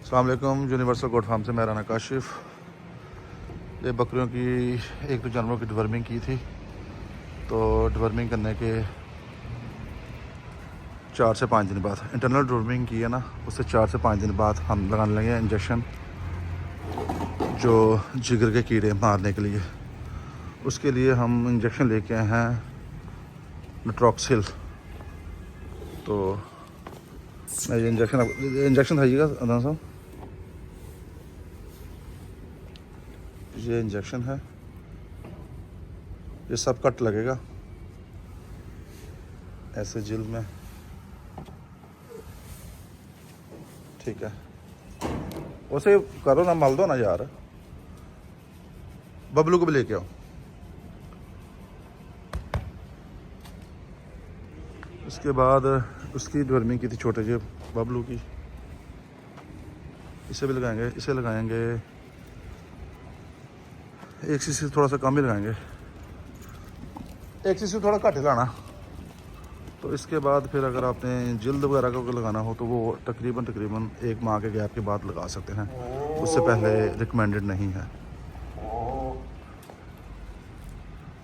अस्सलाम वालेकुम। Universal goat farm से मैं राना काशिफ। ये बकरियों की एक तो जानवरों की डिवर्मिंग की थी, तो डिवर्मिंग करने के 4 से 5 दिन बाद इंटरनल डिवर्मिंग की है ना, उससे 4 से 5 दिन बाद हम लगाने लगे इंजेक्शन जो जिगर के कीड़े मारने के लिए। उसके लिए हम इंजेक्शन लेके आए हैं नट्रोक्सिल। तो मैं ये इंजेक्शन खाइएगा अदनान साहब, ये इंजेक्शन है, ये सब कट लगेगा ऐसे जिल्द में, ठीक है। उसे करो ना, मल दो ना यार, बबलू को भी लेके आओ। उसके बाद उसकी डिवर्मिंग की थी छोटे जे बबलू की, इसे भी लगाएंगे। इसे लगाएंगे 1 सीसी से थोड़ा सा कम ही लगाएंगे, 1 सीसी से थोड़ा घट लाना। तो इसके बाद फिर अगर आपने जल्द वगैरह को लगाना हो तो वो तकरीबन 1 माह के गैप के बाद लगा सकते हैं, उससे पहले रिकमेंडेड नहीं है।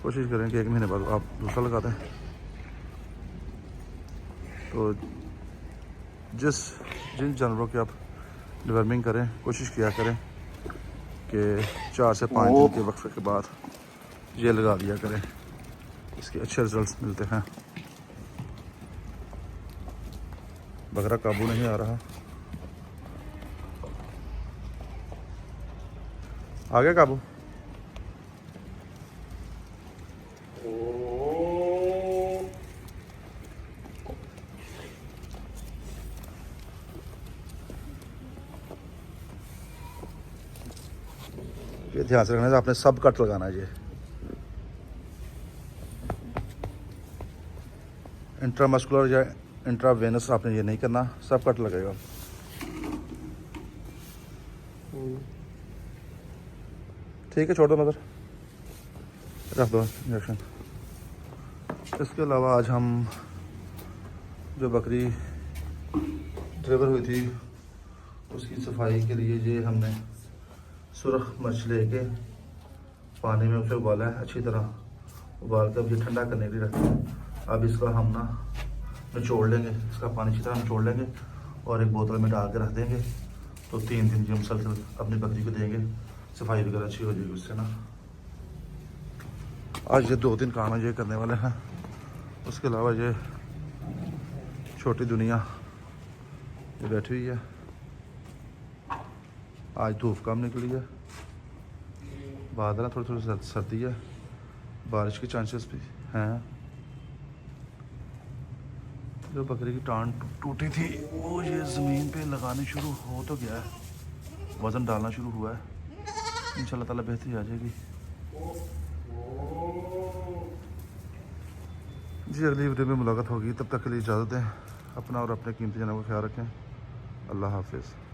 कोशिश करें कि 1 महीने बाद आप दूसरा लगा दें। तो जिन जानवरों की आप डिवर्मिंग करें, कोशिश किया करें कि 4 से 5 दिन के वक्फे के बाद ये लगा दिया करें, इसके अच्छे रिजल्ट्स मिलते हैं। बकरा काबू नहीं आ रहा, आ गया काबू। ये ध्यान से रखना है, आपने सब कट लगाना है। ये इंट्रामस्कुलर या इंट्रावेनस आपने ये नहीं करना, सब कट लगेगा। ठीक है, छोड़ दो मदर, रख दो इंजेक्शन। इसके अलावा आज हम जो बकरी डिलीवर हुई थी उसकी सफाई के लिए ये हमने सुरख मिर्च लेके पानी में उसे उबाला है, अच्छी तरह उबाल के अब ये ठंडा करने के लिए रखते हैं। अब इसका हम ना निचोड़ लेंगे, इसका पानी अच्छी तरह निचोड़ लेंगे और एक बोतल में डाल के रख देंगे। तो 3 दिन जो मुसलसल अपनी बकरी को देंगे, सफाई वगैरह अच्छी हो जाएगी उससे ना। आज ये 2 दिन काम है ये करने वाले हैं। उसके अलावा ये छोटी दुनिया ये बैठी हुई है। आज धूप कम निकली है, बादल थोड़ी थोड़ी सर्दी है, बारिश के चांसेस भी हैं। जो बकरी की टांग टूटी थी वो ये ज़मीन पे लगानी शुरू हो तो गया है, वज़न डालना शुरू हुआ है। इंशाल्लाह ताला बेहतरी आ जाएगी जी। अगली वीडियो में मुलाकात होगी, तब तक के लिए इजाज़त दें। अपना और अपने कीमती जानवरों का ख्याल रखें। अल्लाह हाफिज़।